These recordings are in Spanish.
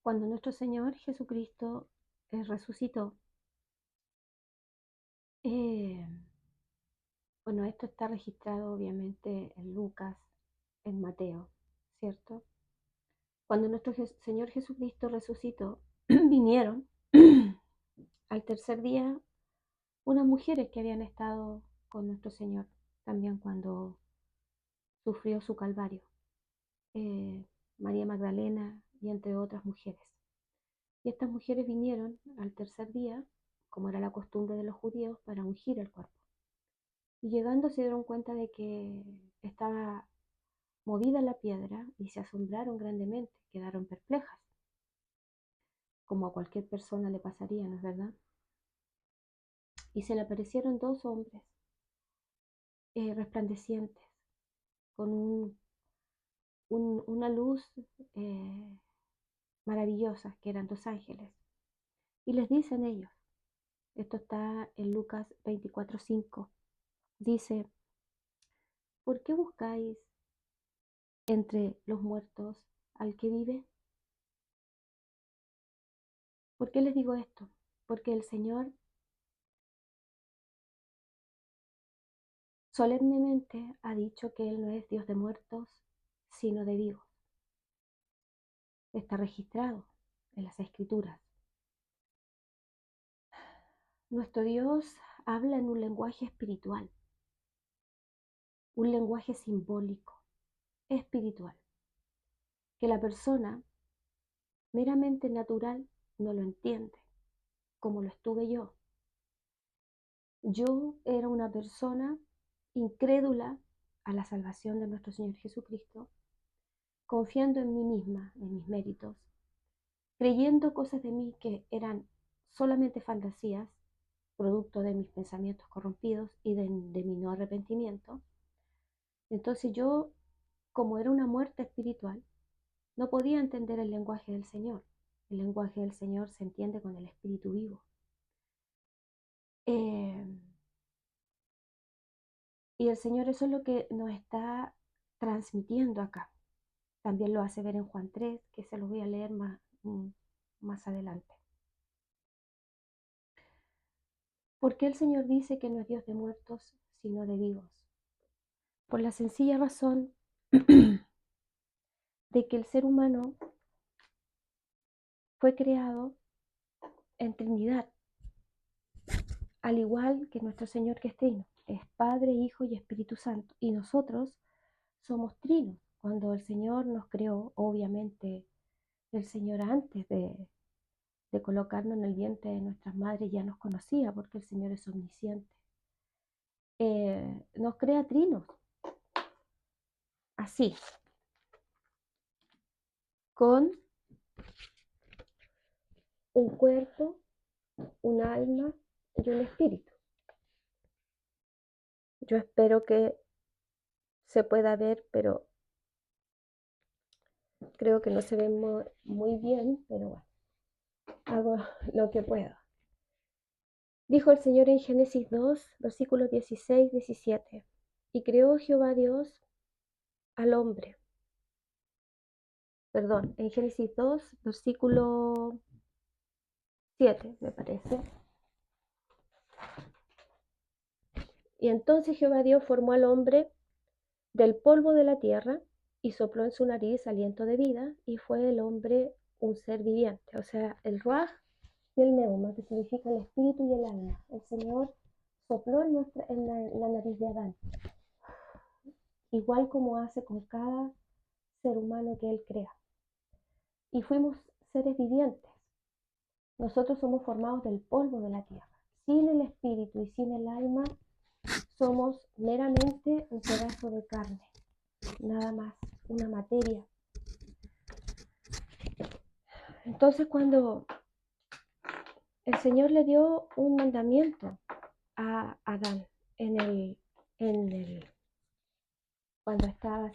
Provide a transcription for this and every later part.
Cuando nuestro Señor Jesucristo resucitó, eh, bueno, esto está registrado obviamente en Lucas, en Mateo, ¿cierto? Cuando nuestro Señor Jesucristo resucitó, vinieron al tercer día unas mujeres que habían estado con nuestro Señor también cuando sufrió su calvario, eh, María Magdalena y entre otras mujeres. Y estas mujeres vinieron al tercer día, como era la costumbre de los judíos, para ungir el cuerpo. Y llegando se dieron cuenta de que estaba movida la piedra y se asombraron grandemente, quedaron perplejas, como a cualquier persona le pasaría, ¿no es verdad? Y se le aparecieron dos hombres resplandecientes, con una luz eh, maravillosa, que eran dos ángeles. Y les dicen ellos, esto está en Lucas 24:5, dice: ¿por qué buscáis entre los muertos al que vive? ¿Por qué les digo esto? Porque el Señor solemnemente ha dicho que Él no es Dios de muertos, sino de vivos. Está registrado en las Escrituras. Nuestro Dios habla en un lenguaje espiritual, un lenguaje simbólico, espiritual, que la persona meramente natural no lo entiende, como lo estuve yo. Yo era una persona incrédula a la salvación de nuestro Señor Jesucristo, confiando en mí misma, en mis méritos, creyendo cosas de mí que eran solamente fantasías, producto de mis pensamientos corrompidos y de mi no arrepentimiento. Entonces yo, como era una muerte espiritual, no podía entender el lenguaje del Señor. El lenguaje del Señor se entiende con el espíritu vivo. Eh, y el Señor eso es lo que nos está transmitiendo acá. También lo hace ver en Juan 3, que se lo voy a leer más adelante. ¿Por qué el Señor dice que no es Dios de muertos, sino de vivos? Por la sencilla razón de que el ser humano fue creado en Trinidad, al igual que nuestro Señor que es trino, es Padre, Hijo y Espíritu Santo, y nosotros somos trinos. Cuando el Señor nos creó, obviamente el Señor antes de colocarnos en el vientre de nuestras madres ya nos conocía, porque el Señor es omnisciente. Nos crea trinos, así, con un cuerpo, un alma y un espíritu. Yo espero que se pueda ver, pero creo que no se ve muy bien, pero bueno, hago lo que puedo. Dijo el Señor en Génesis 2, versículos 16-17, y creó Jehová Dios al hombre. Perdón, en Génesis 2, versículo 7, me parece. Y entonces Jehová Dios formó al hombre del polvo de la tierra y sopló en su nariz aliento de vida, y fue el hombre un ser viviente. O sea, el ruaj y el neuma, que significa el espíritu y el alma. El Señor sopló en la nariz de Adán, igual como hace con cada ser humano que Él crea. Y fuimos seres vivientes. Nosotros somos formados del polvo de la tierra. Sin el espíritu y sin el alma, somos meramente un pedazo de carne, nada más, una materia. Entonces, cuando el Señor le dio un mandamiento a Adán cuando estaba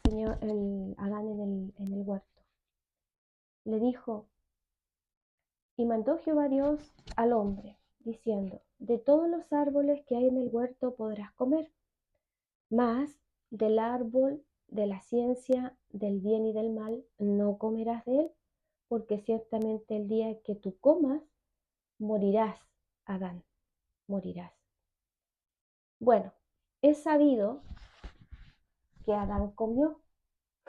Adán en el huerto, le dijo: y mandó Jehová Dios al hombre, diciendo: de todos los árboles que hay en el huerto podrás comer, mas del árbol de la ciencia del bien y del mal no comerás de él, porque ciertamente el día que tú comas, morirás, Adán, morirás. Bueno, es sabido que Adán comió,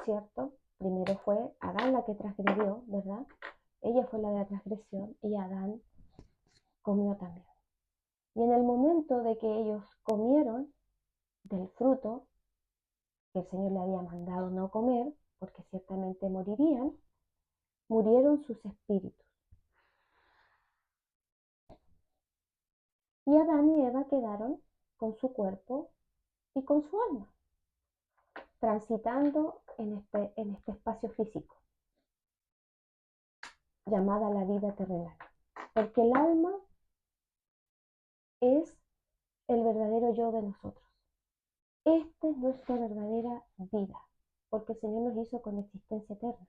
¿cierto? Primero fue Adán la que transgredió, ¿verdad? Ella fue la de la transgresión y Adán comió también. Y en el momento de que ellos comieron del fruto que el Señor le había mandado no comer, porque ciertamente morirían, murieron sus espíritus. Y Adán y Eva quedaron con su cuerpo y con su alma, transitando en este espacio físico, llamada la vida terrenal. Porque el alma es el verdadero yo de nosotros. Esta es nuestra verdadera vida, porque el Señor nos hizo con existencia eterna.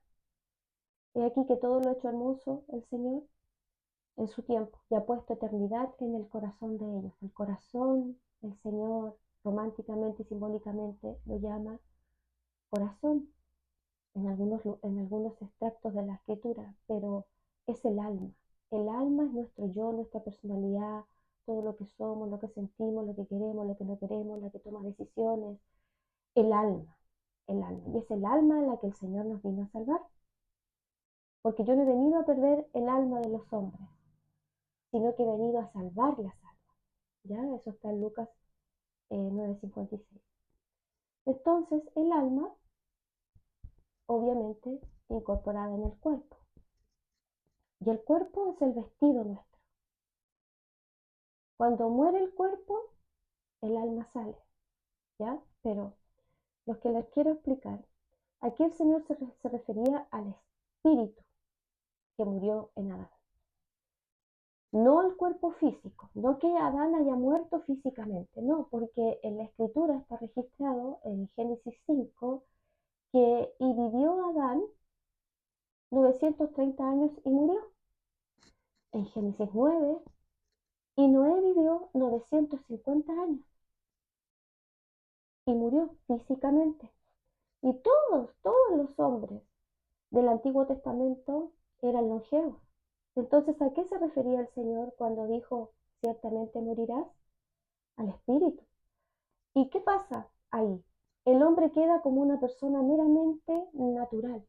He aquí que todo lo ha hecho hermoso el Señor en su tiempo y ha puesto eternidad en el corazón de ellos. El corazón, el Señor, románticamente y simbólicamente lo llama corazón en algunos extractos de la escritura, pero es el alma. El alma es nuestro yo, nuestra personalidad, todo lo que somos, lo que sentimos, lo que queremos, lo que no queremos, la que toma decisiones. El alma, el alma. Y es el alma a la que el Señor nos vino a salvar. Porque yo no he venido a perder el alma de los hombres, sino que he venido a salvar las almas. ¿Ya? Eso está en Lucas 9:56. Entonces, el alma, obviamente, incorporada en el cuerpo. Y el cuerpo es el vestido nuestro. Cuando muere el cuerpo, el alma sale, ¿ya? Pero lo que les quiero explicar, aquí el Señor se refería al espíritu que murió en Adán. No al cuerpo físico, no que Adán haya muerto físicamente, no, porque en la escritura está registrado en Génesis 5 que y vivió Adán 930 años y murió. En Génesis 9, y Noé vivió 950 años y murió físicamente. Y todos los hombres del Antiguo Testamento eran longevos. Entonces, ¿a qué se refería el Señor cuando dijo, ciertamente morirás? Al espíritu. ¿Y qué pasa ahí? El hombre queda como una persona meramente natural,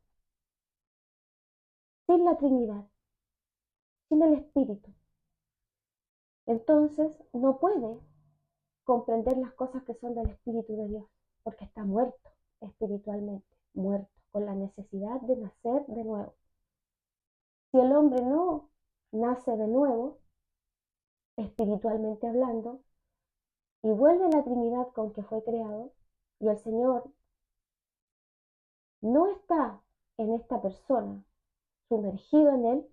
sin la Trinidad, sin el espíritu. Entonces, no puede comprender las cosas que son del Espíritu de Dios, porque está muerto espiritualmente, muerto, con la necesidad de nacer de nuevo. Si el hombre no nace de nuevo, espiritualmente hablando, y vuelve a la Trinidad con que fue creado, y el Señor no está en esta persona, sumergido en él,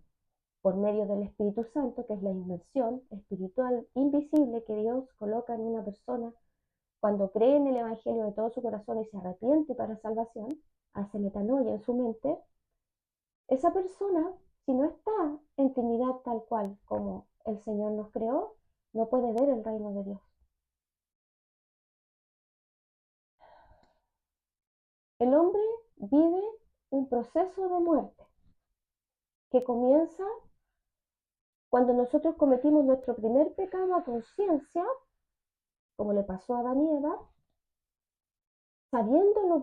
por medio del Espíritu Santo, que es la inmersión espiritual invisible que Dios coloca en una persona cuando cree en el Evangelio de todo su corazón y se arrepiente para salvación, hace metanoia en su mente, esa persona, si no está en Trinidad tal cual como el Señor nos creó, no puede ver el reino de Dios. El hombre vive un proceso de muerte que comienza cuando nosotros cometimos nuestro primer pecado a conciencia, como le pasó a Adán y Eva, sabiendo lo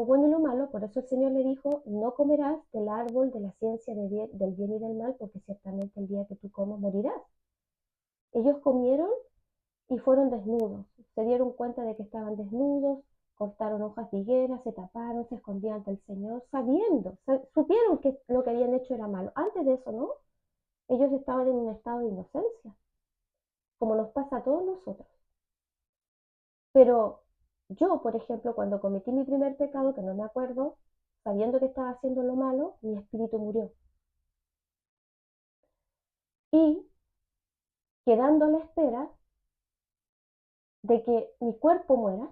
bueno y lo malo. Por eso el Señor le dijo, no comerás del árbol de la ciencia del bien y del mal, porque ciertamente el día que tú comas morirás. Ellos comieron y fueron desnudos, se dieron cuenta de que estaban desnudos, cortaron hojas de higuera, se taparon, se escondían ante el Señor, supieron que lo que habían hecho era malo. Antes de eso, ¿no? Ellos estaban en un estado de inocencia, como nos pasa a todos nosotros. Pero yo, por ejemplo, cuando cometí mi primer pecado, que no me acuerdo, sabiendo que estaba haciendo lo malo, mi espíritu murió. Y quedando a la espera de que mi cuerpo muera,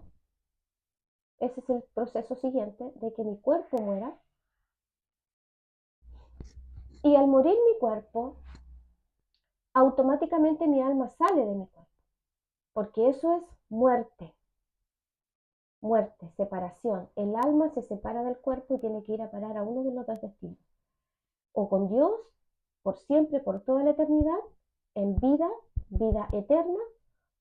ese es el proceso siguiente, de que mi cuerpo muera, y al morir mi cuerpo, automáticamente mi alma sale de mi cuerpo, porque eso es muerte, separación. El alma se separa del cuerpo y tiene que ir a parar a uno de los dos destinos. o con Dios por siempre, por toda la eternidad, en vida eterna,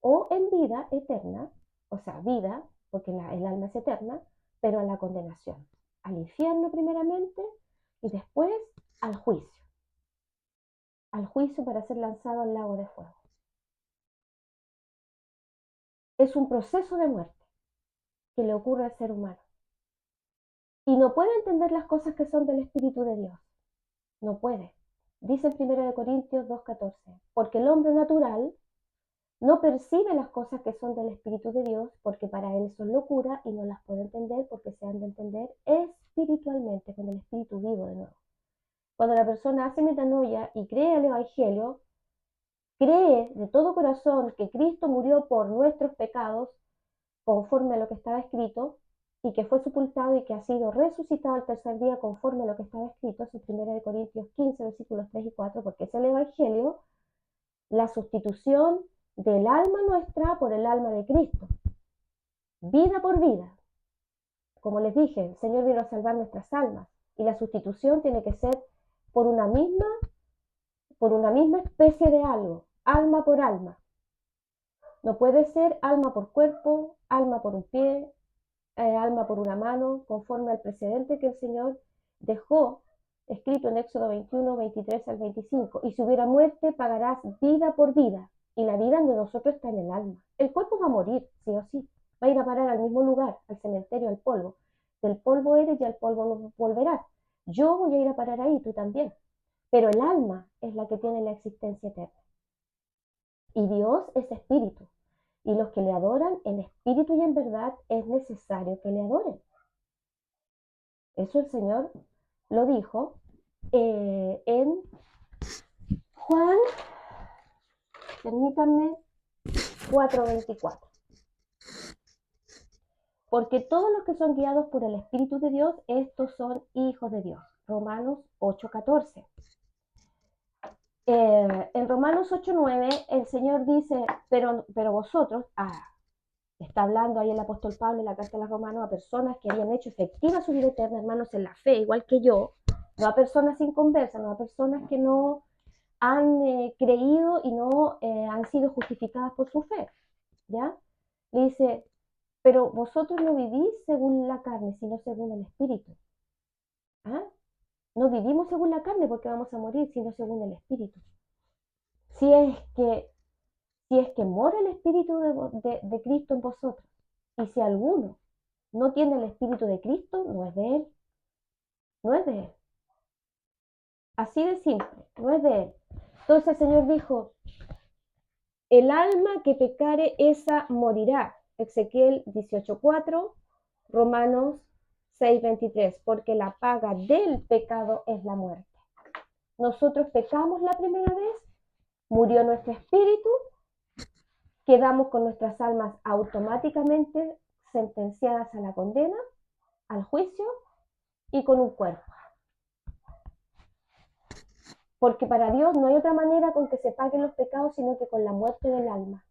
o en vida eterna, o sea, vida, porque el alma es eterna, pero a la condenación, al infierno primeramente y después al juicio para ser lanzado al lago de fuego. Es un proceso de muerte que le ocurre al ser humano. Y no puede entender las cosas que son del Espíritu de Dios. No puede. Dice en 1 Corintios 2:14, porque el hombre natural no percibe las cosas que son del Espíritu de Dios, porque para él son locura y no las puede entender porque se han de entender espiritualmente, con el Espíritu vivo de nuevo. Cuando la persona hace metanoia y cree el Evangelio, cree de todo corazón que Cristo murió por nuestros pecados, conforme a lo que estaba escrito, y que fue sepultado y que ha sido resucitado al tercer día conforme a lo que estaba escrito, es 1 Corintios 15, versículos 3 y 4, porque es el Evangelio, la sustitución del alma nuestra por el alma de Cristo, vida por vida. Como les dije, el Señor vino a salvar nuestras almas, y la sustitución tiene que ser por una misma especie de algo, alma por alma. No puede ser alma por cuerpo, alma por un pie, alma por una mano, conforme al precedente que el Señor dejó escrito en Éxodo 21, 23 al 25. Y si hubiera muerte, pagarás vida por vida. Y la vida de nosotros está en el alma. El cuerpo va a morir, sí o sí. Va a ir a parar al mismo lugar, al cementerio, al polvo. Del polvo eres y al polvo volverás. Yo voy a ir a parar ahí, tú también. Pero el alma es la que tiene la existencia eterna. Y Dios es espíritu. Y los que le adoran en espíritu y en verdad es necesario que le adoren. Eso el Señor lo dijo en Juan, permítanme, 4:24. Porque todos los que son guiados por el Espíritu de Dios, estos son hijos de Dios. Romanos 8:14. En Romanos 8:9 el Señor dice, pero vosotros, está hablando ahí el apóstol Pablo en la carta de los Romanos a personas que habían hecho efectiva su vida eterna, hermanos, en la fe, igual que yo, no a personas inconversas, no a personas que no han creído y no han sido justificadas por su fe, ¿ya? Le dice, pero vosotros no vivís según la carne, sino según el Espíritu. ¿Ah? No vivimos según la carne porque vamos a morir, sino según el Espíritu. Si es que mora el Espíritu de Cristo en vosotros, y si alguno no tiene el Espíritu de Cristo, no es de Él. No es de Él. Así de simple, no es de Él. Entonces el Señor dijo, el alma que pecare, esa morirá. Ezequiel 18:4, Romanos 6:23, porque la paga del pecado es la muerte. Nosotros pecamos la primera vez, murió nuestro espíritu, quedamos con nuestras almas automáticamente sentenciadas a la condena, al juicio y con un cuerpo. Porque para Dios no hay otra manera con que se paguen los pecados sino que con la muerte del alma.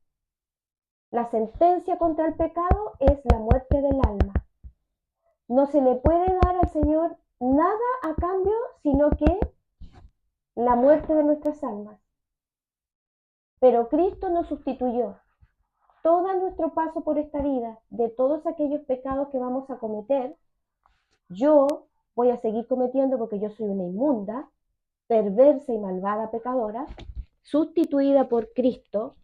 La sentencia contra el pecado es la muerte del alma. No se le puede dar al Señor nada a cambio sino que la muerte de nuestras almas. Pero Cristo nos sustituyó. Todo nuestro paso por esta vida, de todos aquellos pecados que vamos a cometer, yo voy a seguir cometiendo porque yo soy una inmunda, perversa y malvada pecadora, sustituida por Cristo,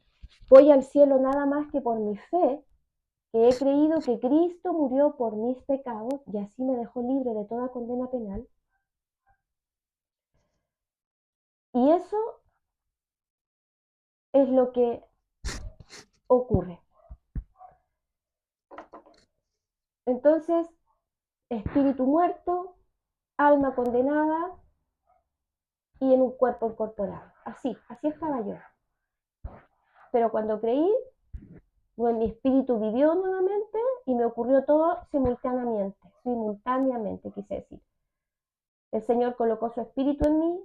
voy al cielo nada más que por mi fe, que he creído que Cristo murió por mis pecados y así me dejó libre de toda condena penal. Y eso es lo que ocurre. Entonces, espíritu muerto, alma condenada y en un cuerpo incorporado. Así estaba yo. Pero cuando creí, pues mi espíritu vivió nuevamente y me ocurrió todo simultáneamente, quise decir. El Señor colocó su espíritu en mí,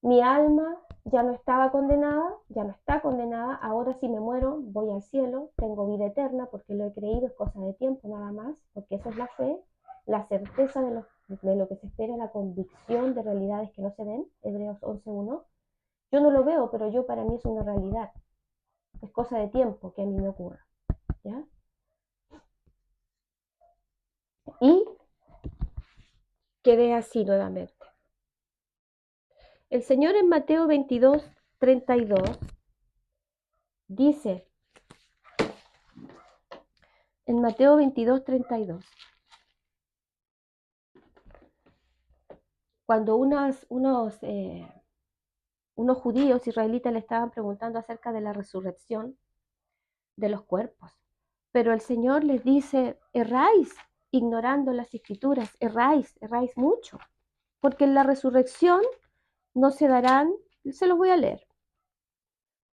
mi alma ya no estaba condenada, ya no está condenada, ahora si me muero voy al cielo, tengo vida eterna porque lo he creído, es cosa de tiempo nada más, porque eso es la fe, la certeza de lo que se espera, la convicción de realidades que no se ven, Hebreos 11:1. Yo no lo veo, pero para mí es una realidad. Es cosa de tiempo que a mí me ocurra. ¿Ya? Y quedé así nuevamente. El Señor en Mateo 22:32 dice, en Mateo 22:32, cuando unos judíos israelitas le estaban preguntando acerca de la resurrección de los cuerpos, pero el Señor les dice, erráis ignorando las escrituras, erráis mucho, porque en la resurrección no se darán, se los voy a leer,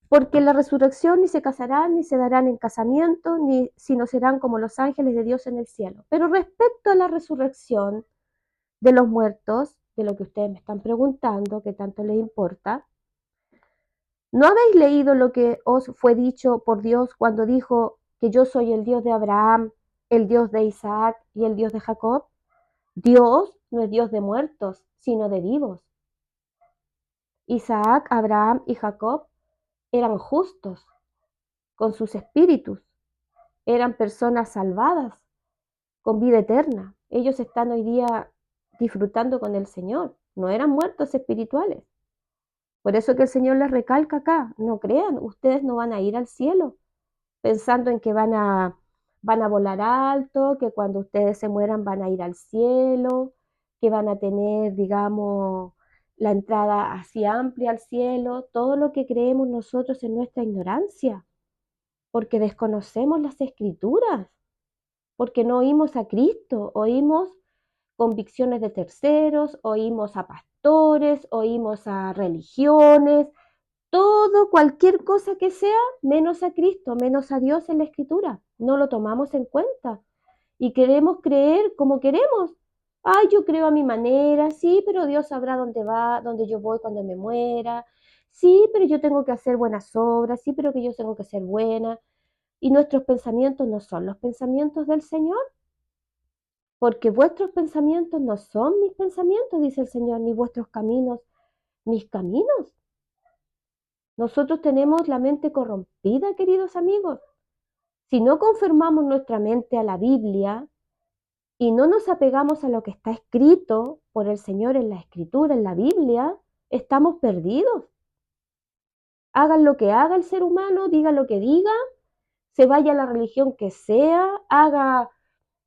porque en la resurrección ni se casarán, ni se darán en casamiento, ni sino serán como los ángeles de Dios en el cielo. Pero respecto a la resurrección de los muertos, de lo que ustedes me están preguntando, que tanto les importa, ¿no habéis leído lo que os fue dicho por Dios cuando dijo que yo soy el Dios de Abraham, el Dios de Isaac y el Dios de Jacob? Dios no es Dios de muertos, sino de vivos. Isaac, Abraham y Jacob eran justos con sus espíritus, eran personas salvadas con vida eterna. Ellos están hoy día disfrutando con el Señor, no eran muertos espirituales. Por eso que el Señor les recalca acá, no crean, ustedes no van a ir al cielo pensando en que van a volar alto, que cuando ustedes se mueran van a ir al cielo, que van a tener, digamos, la entrada así amplia al cielo, todo lo que creemos nosotros en nuestra ignorancia, porque desconocemos las escrituras, porque no oímos a Cristo, oímos convicciones de terceros, oímos a pastores, oímos a religiones, todo, cualquier cosa que sea, menos a Cristo, menos a Dios en la Escritura. No lo tomamos en cuenta y queremos creer como queremos. Ay, yo creo a mi manera, sí, pero Dios sabrá dónde va, dónde yo voy cuando me muera. Sí, pero yo tengo que hacer buenas obras, sí, pero que yo tengo que ser buena. Y nuestros pensamientos no son los pensamientos del Señor, porque vuestros pensamientos no son mis pensamientos, dice el Señor, ni vuestros caminos, mis caminos. Nosotros tenemos la mente corrompida, queridos amigos. Si no conformamos nuestra mente a la Biblia y no nos apegamos a lo que está escrito por el Señor en la Escritura, en la Biblia, estamos perdidos. Hagan lo que haga el ser humano, diga lo que diga, se vaya a la religión que sea, haga,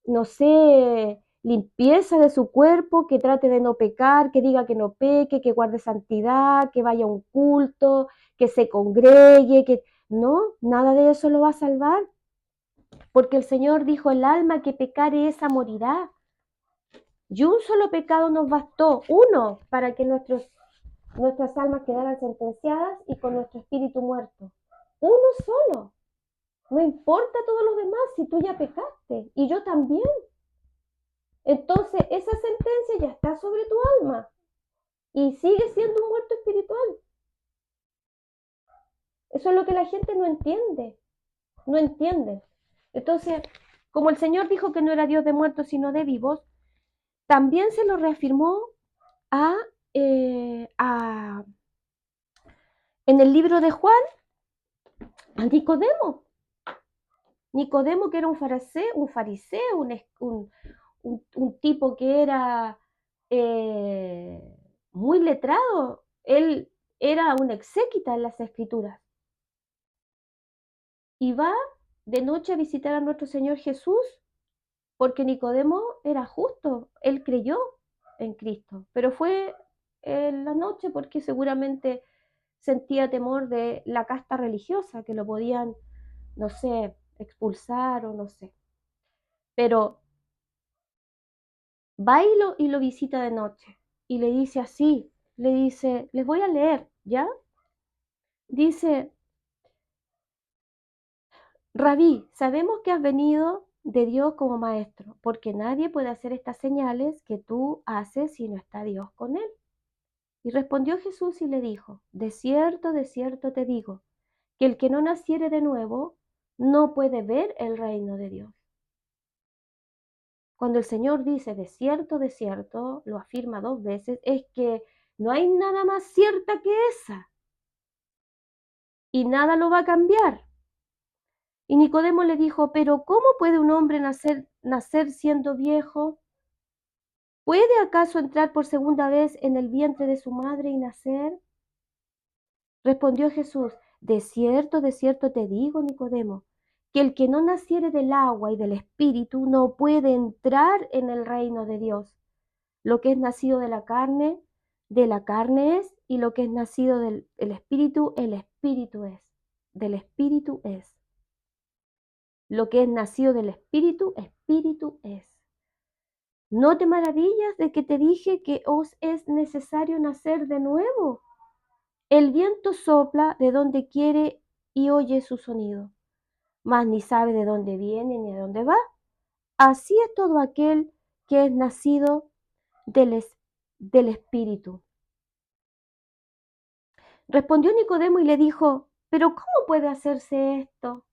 no sé, limpieza de su cuerpo, que trate de no pecar, que diga que no peque, que guarde santidad, que vaya a un culto, que se congregue, que no, nada de eso lo va a salvar, porque el Señor dijo, el alma que pecare esa morirá. Y un solo pecado nos bastó, uno, para que nuestras almas quedaran sentenciadas y con nuestro espíritu muerto. Uno solo. No importa todos los demás si tú ya pecaste y yo también. Entonces esa sentencia ya está sobre tu alma y sigue siendo un muerto espiritual. Eso es lo que la gente no entiende. No entiende. Entonces, como el Señor dijo que no era Dios de muertos sino de vivos, también se lo reafirmó a, a en el libro de Juan a Nicodemo. Nicodemo, que era un fariseo, un tipo que era muy letrado, él era un exéquita en las escrituras. Y va de noche a visitar a nuestro Señor Jesús, porque Nicodemo era justo, él creyó en Cristo, pero fue en la noche porque seguramente sentía temor de la casta religiosa, que lo podían, no sé, expulsar o no sé. Pero va y lo visita de noche y le dice así, le dice, les voy a leer, ¿ya? Dice, Rabí, sabemos que has venido de Dios como maestro, porque nadie puede hacer estas señales que tú haces si no está Dios con él. Y respondió Jesús y le dijo, de cierto te digo, que el que no naciere de nuevo no puede ver el reino de Dios. Cuando el Señor dice de cierto, lo afirma 2 veces, es que no hay nada más cierta que esa y nada lo va a cambiar. Y Nicodemo le dijo, pero ¿cómo puede un hombre nacer siendo viejo? ¿Puede acaso entrar por segunda vez en el vientre de su madre y nacer? Respondió Jesús, de cierto te digo, Nicodemo, que el que no naciere del agua y del espíritu no puede entrar en el reino de Dios. Lo que es nacido de la carne es, y lo que es nacido del espíritu, el espíritu es. Del espíritu es. Lo que es nacido del espíritu, espíritu es. ¿No te maravillas de que te dije que os es necesario nacer de nuevo? El viento sopla de donde quiere y oye su sonido, mas ni sabe de dónde viene ni a dónde va. Así es todo aquel que es nacido del, del Espíritu. Respondió Nicodemo y le dijo, ¿pero cómo puede hacerse esto?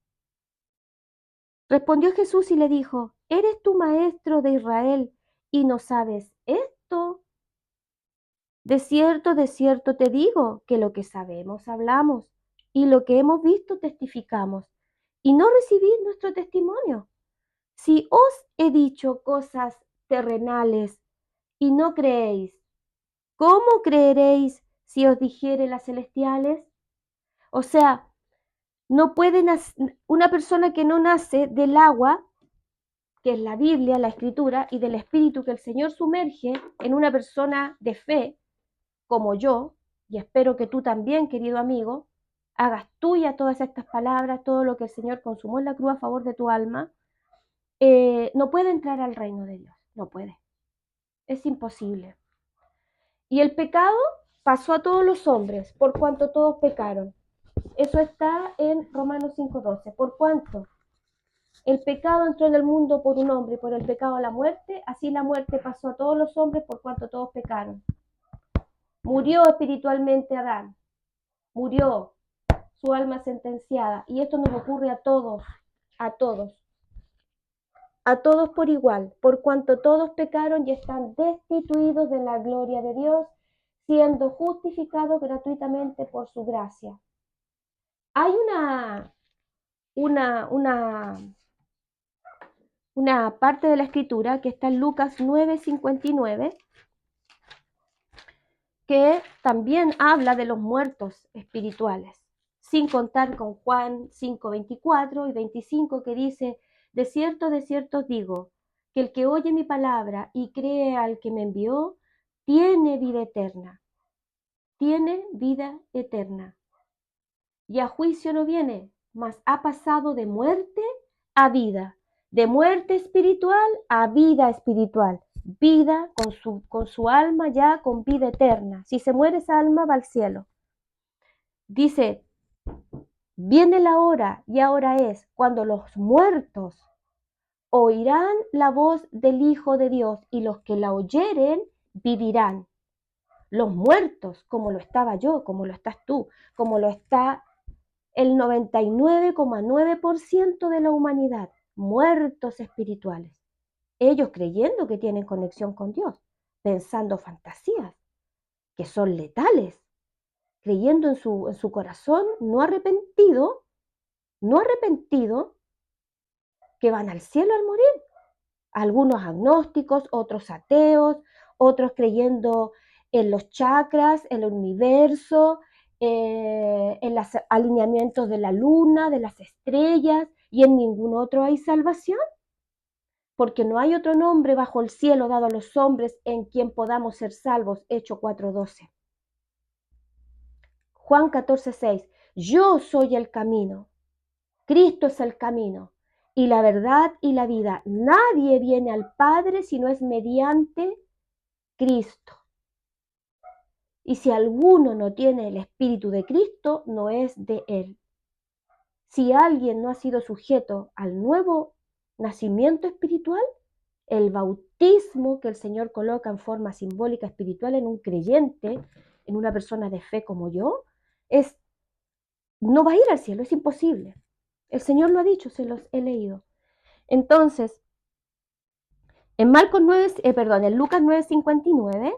Respondió Jesús y le dijo, ¿eres tú maestro de Israel y no sabes esto? De cierto te digo que lo que sabemos hablamos y lo que hemos visto testificamos y no recibís nuestro testimonio. Si os he dicho cosas terrenales y no creéis, ¿cómo creeréis si os dijere las celestiales? O sea, no puede una persona que no nace del agua, que es la Biblia, la Escritura, y del Espíritu que el Señor sumerge en una persona de fe, como yo, y espero que tú también, querido amigo, hagas tuya todas estas palabras, todo lo que el Señor consumó en la cruz a favor de tu alma, no puede entrar al reino de Dios, no puede, es imposible. Y el pecado pasó a todos los hombres, por cuanto todos pecaron. Eso está en Romanos 5:12. Por cuanto el pecado entró en el mundo por un hombre y por el pecado la muerte, así la muerte pasó a todos los hombres por cuanto todos pecaron. Murió espiritualmente Adán, murió su alma sentenciada, y esto nos ocurre a todos, a todos, a todos por igual, por cuanto todos pecaron y están destituidos de la gloria de Dios, siendo justificados gratuitamente por su gracia. Hay una parte de la escritura que está en Lucas 9:59, que también habla de los muertos espirituales, sin contar con Juan 5:24 y 25, que dice, de cierto os digo, que el que oye mi palabra y cree al que me envió, tiene vida eterna, tiene vida eterna. Y a juicio no viene, mas ha pasado de muerte a vida, de muerte espiritual a vida espiritual, vida con su alma ya con vida eterna. Si se muere esa alma va al cielo. Dice, viene la hora y ahora es cuando los muertos oirán la voz del Hijo de Dios y los que la oyeren vivirán. Los muertos, como lo estaba yo, como lo estás tú, como lo está el 99,9% de la humanidad, muertos espirituales. Ellos creyendo que tienen conexión con Dios, pensando fantasías que son letales, creyendo en su corazón no arrepentido, que van al cielo al morir. Algunos agnósticos, otros ateos, otros creyendo en los chakras, en el universo, en los alineamientos de la luna, de las estrellas, y en ningún otro hay salvación, porque no hay otro nombre bajo el cielo dado a los hombres en quien podamos ser salvos. Hechos 4:12. Juan 14:6. Yo soy el camino. Cristo es el camino y la verdad y la vida. Nadie viene al Padre si no es mediante Cristo. Y si alguno no tiene el Espíritu de Cristo, no es de Él. Si alguien no ha sido sujeto al nuevo nacimiento espiritual, el bautismo que el Señor coloca en forma simbólica espiritual en un creyente, en una persona de fe como yo, no va a ir al cielo, es imposible. El Señor lo ha dicho, se los he leído. Entonces, En en Lucas 9:59,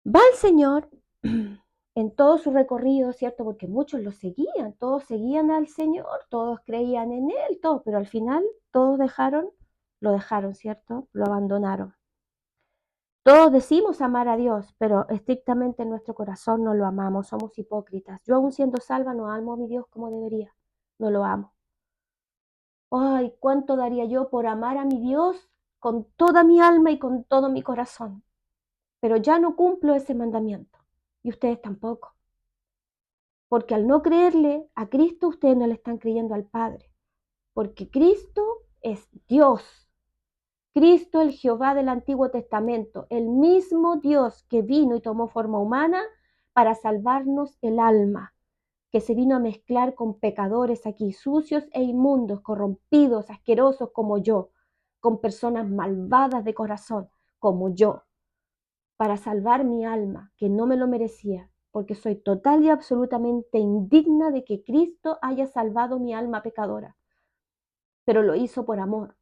va el Señor en todo su recorrido, ¿cierto? Porque muchos lo seguían, todos seguían al Señor, todos creían en Él, todos, pero al final todos lo dejaron, ¿cierto? Lo abandonaron. Todos decimos amar a Dios, pero estrictamente en nuestro corazón no lo amamos, somos hipócritas. Yo aún siendo salva no amo a mi Dios como debería, no lo amo. Ay, cuánto daría yo por amar a mi Dios con toda mi alma y con todo mi corazón. Pero ya no cumplo ese mandamiento y ustedes tampoco. Porque al no creerle a Cristo, ustedes no le están creyendo al Padre. Porque Cristo es Dios. Cristo, el Jehová del Antiguo Testamento, el mismo Dios que vino y tomó forma humana para salvarnos el alma, que se vino a mezclar con pecadores aquí, sucios e inmundos, corrompidos, asquerosos como yo, con personas malvadas de corazón como yo, para salvar mi alma, que no me lo merecía, porque soy total y absolutamente indigna de que Cristo haya salvado mi alma pecadora, pero lo hizo por amor.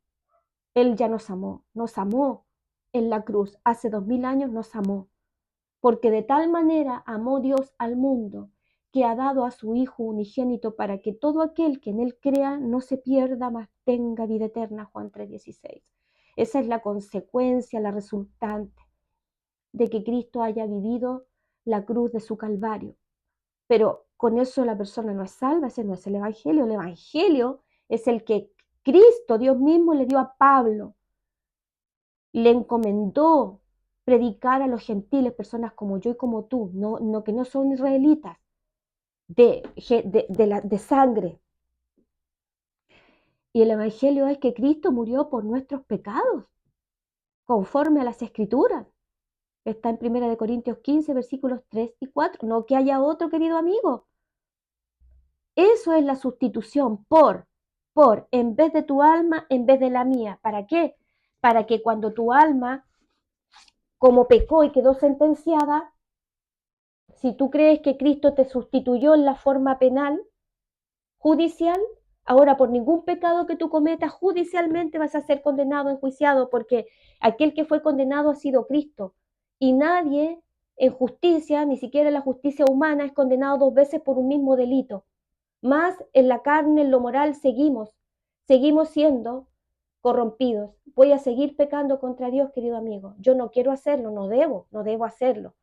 Él ya nos amó en la cruz, hace 2000 años nos amó, porque de tal manera amó Dios al mundo, que ha dado a su Hijo unigénito para que todo aquel que en Él crea no se pierda, mas tenga vida eterna, Juan 3:16. Esa es la consecuencia, la resultante de que Cristo haya vivido la cruz de su Calvario. Pero con eso la persona no es salva, ese no es el Evangelio es el que Cristo, Dios mismo, le dio a Pablo, le encomendó predicar a los gentiles, personas como yo y como tú, no que no son israelitas, de sangre. Y el Evangelio es que Cristo murió por nuestros pecados, conforme a las Escrituras. Está en 1 Corintios 15, versículos 3 y 4. No que haya otro, querido amigo. Eso es la sustitución en vez de tu alma, en vez de la mía. ¿Para qué? Para que cuando tu alma, como pecó y quedó sentenciada, si tú crees que Cristo te sustituyó en la forma penal, judicial, ahora por ningún pecado que tú cometas judicialmente vas a ser condenado, enjuiciado, porque aquel que fue condenado ha sido Cristo. Y nadie en justicia, ni siquiera en la justicia humana, es condenado 2 veces por un mismo delito. Más en la carne, en lo moral, seguimos siendo corrompidos. Voy a seguir pecando contra Dios, querido amigo. Yo no quiero hacerlo, no debo hacerlo.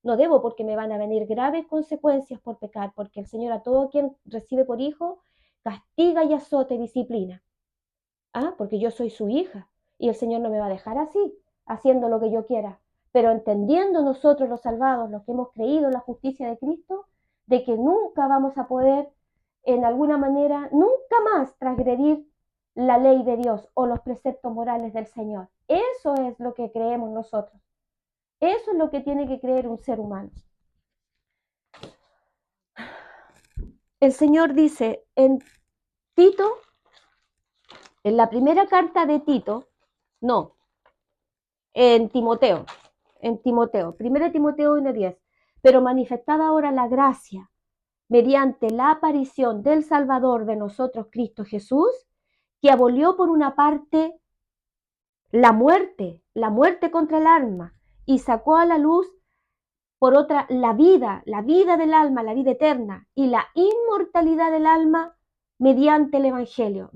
No debo porque me van a venir graves consecuencias por pecar, porque el Señor a todo quien recibe por hijo castiga y azota y disciplina. Porque yo soy su hija y el Señor no me va a dejar así, haciendo lo que yo quiera. Pero entendiendo nosotros los salvados, los que hemos creído en la justicia de Cristo, de que nunca vamos a poder, en alguna manera, nunca más transgredir la ley de Dios o los preceptos morales del Señor. Eso es lo que creemos nosotros. Eso es lo que tiene que creer un ser humano. El Señor dice en Tito, en la primera carta de Tito, no, en Timoteo, 1 Timoteo 1:10, pero manifestada ahora la gracia mediante la aparición del Salvador de nosotros, Cristo Jesús, que abolió por una parte la muerte contra el alma, y sacó a la luz por otra la vida del alma, la vida eterna, y la inmortalidad del alma mediante el Evangelio,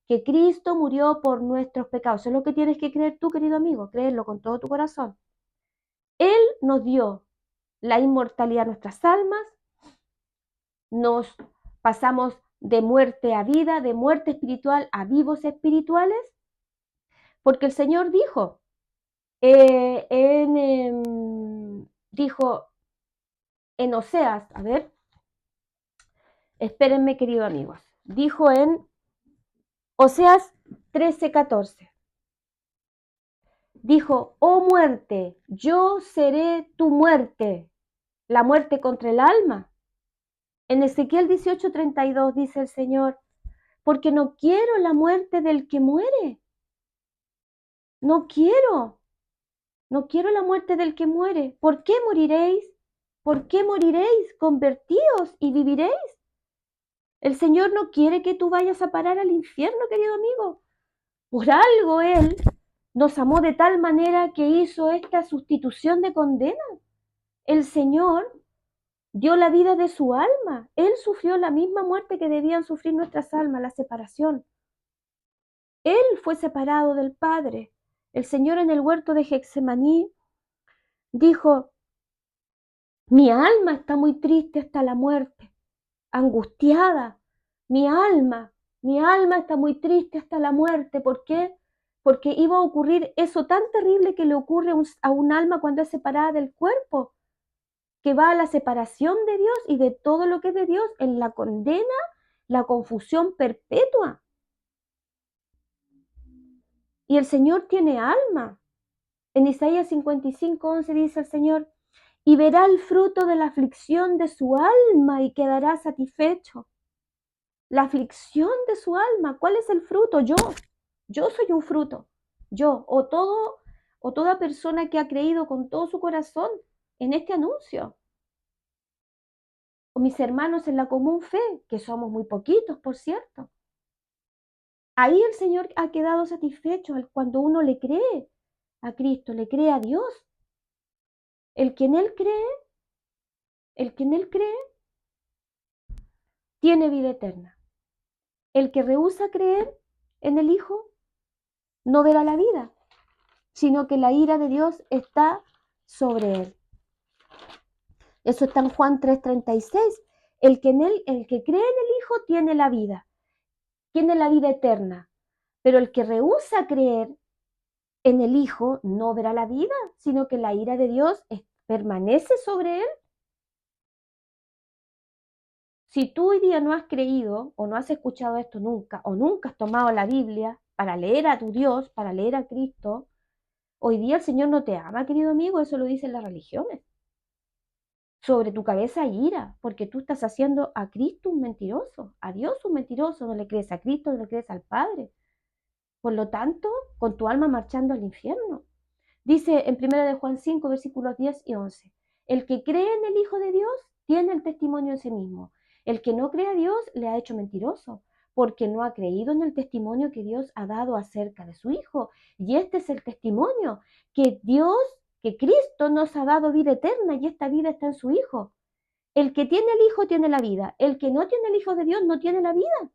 que Cristo murió por nuestros pecados. Eso es lo que tienes que creer tú, querido amigo, creerlo con todo tu corazón. Él nos dio la inmortalidad a nuestras almas, nos pasamos de muerte a vida, de muerte espiritual a vivos espirituales, porque el Señor dijo, dijo en Oseas, a ver, espérenme queridos amigos, dijo en Oseas 13:14, dijo, oh muerte, yo seré tu muerte, la muerte contra el alma. En Ezequiel 18:32 dice el Señor, porque no quiero la muerte del que muere, no quiero la muerte del que muere. ¿Por qué moriréis? ¿Por qué moriréis? Convertíos y viviréis. El Señor no quiere que tú vayas a parar al infierno, querido amigo. Por algo Él nos amó de tal manera que hizo esta sustitución de condena. El Señor dio la vida de su alma. Él sufrió la misma muerte que debían sufrir nuestras almas, la separación. Él fue separado del Padre. El Señor en el huerto de Getsemaní dijo, mi alma está muy triste hasta la muerte, angustiada. Mi alma está muy triste hasta la muerte. ¿Por qué? Porque iba a ocurrir eso tan terrible que le ocurre a un alma cuando es separada del cuerpo, que va a la separación de Dios y de todo lo que es de Dios, en la condena, la confusión perpetua. Y el Señor tiene alma. En Isaías 55:11 dice el Señor, y verá el fruto de la aflicción de su alma y quedará satisfecho. La aflicción de su alma, ¿cuál es el fruto? Yo soy un fruto. Yo, o toda persona que ha creído con todo su corazón en este anuncio. O mis hermanos en la común fe, que somos muy poquitos, por cierto. Ahí el Señor ha quedado satisfecho cuando uno le cree a Cristo, le cree a Dios. El que en Él cree, tiene vida eterna. El que rehúsa creer en el Hijo no verá la vida, sino que la ira de Dios está sobre él. Eso está en Juan 3:36. El que cree en el Hijo tiene la vida eterna. Pero el que rehúsa creer en el Hijo no verá la vida, sino que la ira de Dios permanece sobre él. Si tú hoy día no has creído o no has escuchado esto nunca, o nunca has tomado la Biblia para leer a tu Dios, para leer a Cristo, hoy día el Señor no te ama, querido amigo, eso lo dicen las religiones. Sobre tu cabeza hay ira, porque tú estás haciendo a Cristo un mentiroso, a Dios un mentiroso, no le crees a Cristo, no le crees al Padre. Por lo tanto, con tu alma marchando al infierno. Dice en 1 de Juan 5, versículos 10 y 11, el que cree en el Hijo de Dios tiene el testimonio en sí mismo. El que no cree a Dios le ha hecho mentiroso, porque no ha creído en el testimonio que Dios ha dado acerca de su Hijo. Y este es el testimonio, que Cristo nos ha dado vida eterna y esta vida está en su Hijo. El que tiene el Hijo tiene la vida. El que no tiene el Hijo de Dios no tiene la vida.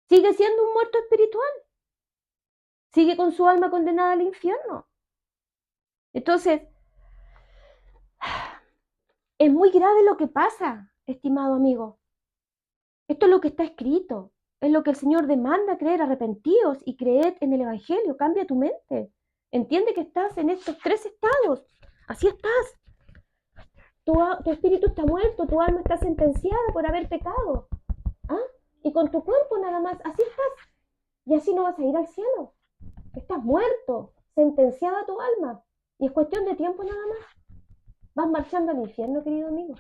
Sigue siendo un muerto espiritual. Sigue con su alma condenada al infierno. Entonces, es muy grave lo que pasa, estimado amigo. Esto es lo que está escrito. Es lo que el Señor demanda creer, arrepentíos y creed en el Evangelio. Cambia tu mente. Entiende que estás en estos tres estados. Así estás. Tu espíritu está muerto, tu alma está sentenciada por haber pecado. ¿Ah? Y con tu cuerpo nada más, así estás. Y así no vas a ir al cielo. Estás muerto, sentenciada tu alma. Y es cuestión de tiempo nada más. Vas marchando al infierno, querido amigo.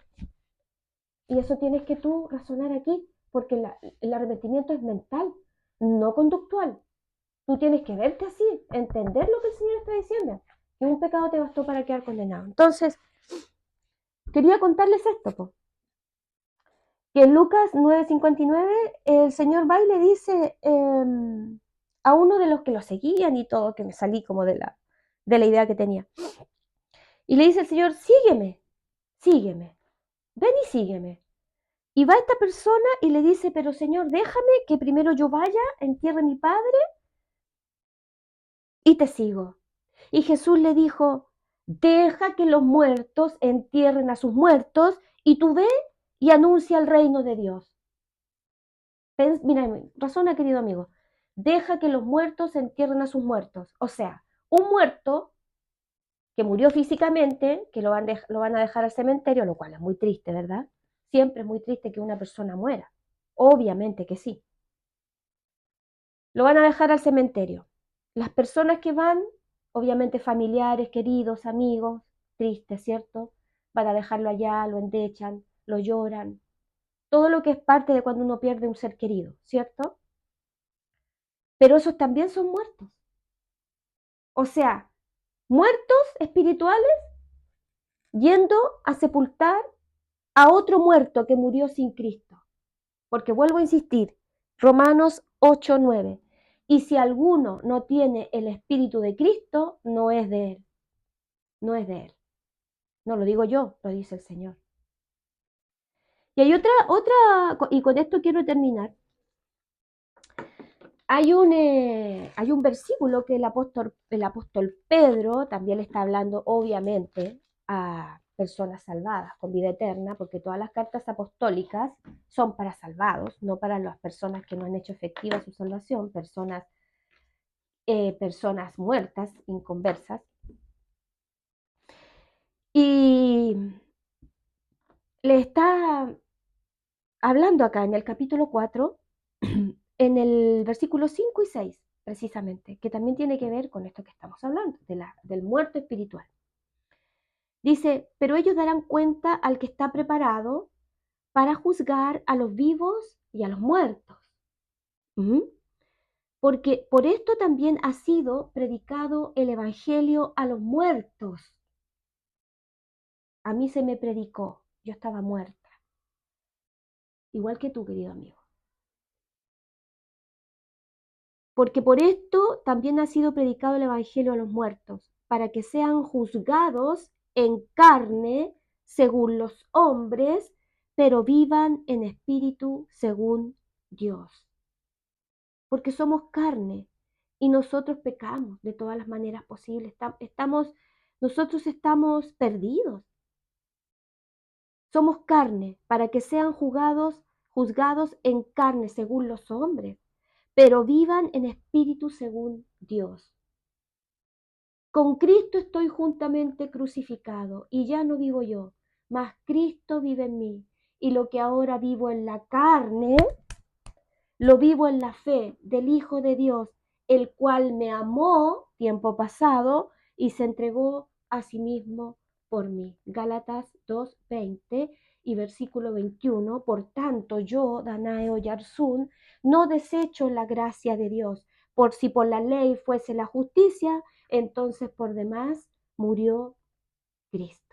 Y eso tienes que tú razonar aquí, porque el arrepentimiento es mental, no conductual. Tú tienes que verte así, entender lo que el Señor está diciendo. Que un pecado te bastó para quedar condenado. Entonces, quería contarles esto, po. Que en Lucas 9:59 el Señor va y le dice a uno de los que lo seguían y todo, que me salí como de la idea que tenía. Y le dice el Señor, sígueme, ven y sígueme. Y va esta persona y le dice, pero Señor, déjame que primero yo vaya, entierre a mi padre y te sigo. Y Jesús le dijo, deja que los muertos entierren a sus muertos y tú ve y anuncia el reino de Dios. Mira, razona, querido amigo, deja que los muertos entierren a sus muertos. O sea, un muerto que murió físicamente, que lo van a dejar al cementerio, lo cual es muy triste, ¿verdad? Siempre es muy triste que una persona muera. Obviamente que sí. Lo van a dejar al cementerio. Las personas que van, obviamente familiares, queridos, amigos, tristes, ¿cierto? Van a dejarlo allá, lo endechan, lo lloran. Todo lo que es parte de cuando uno pierde un ser querido, ¿cierto? Pero esos también son muertos. O sea, muertos espirituales yendo a sepultar a otro muerto que murió sin Cristo. Porque vuelvo a insistir, Romanos 8:9. Y si alguno no tiene el Espíritu de Cristo, no es de él. No es de él. No lo digo yo, lo dice el Señor. Y hay y con esto quiero terminar. Hay un versículo que el apóstol Pedro también le está hablando, obviamente, a personas salvadas con vida eterna, porque todas las cartas apostólicas son para salvados, no para las personas que no han hecho efectiva su salvación, personas muertas, inconversas. Y le está hablando acá en el capítulo 4, en el versículo 5 y 6, precisamente, que también tiene que ver con esto que estamos hablando, del muerto espiritual. Dice, pero ellos darán cuenta al que está preparado para juzgar a los vivos y a los muertos. ¿Mm? Porque por esto también ha sido predicado el Evangelio a los muertos. A mí se me predicó, yo estaba muerta, igual que tú, querido amigo. Porque por esto también ha sido predicado el Evangelio a los muertos, para que sean juzgados en carne según los hombres, pero vivan en espíritu según Dios. Porque somos carne y nosotros pecamos de todas las maneras posibles. Nosotros estamos perdidos. Somos carne para que sean juzgados en carne según los hombres, pero vivan en espíritu según Dios. Con Cristo estoy juntamente crucificado, y ya no vivo yo, mas Cristo vive en mí. Y lo que ahora vivo en la carne, lo vivo en la fe del Hijo de Dios, el cual me amó tiempo pasado y se entregó a sí mismo por mí. Gálatas 2:20 y versículo 21. Por tanto, yo, Danae Oyarzún, no desecho la gracia de Dios, por si por la ley fuese la justicia, entonces por demás murió Cristo.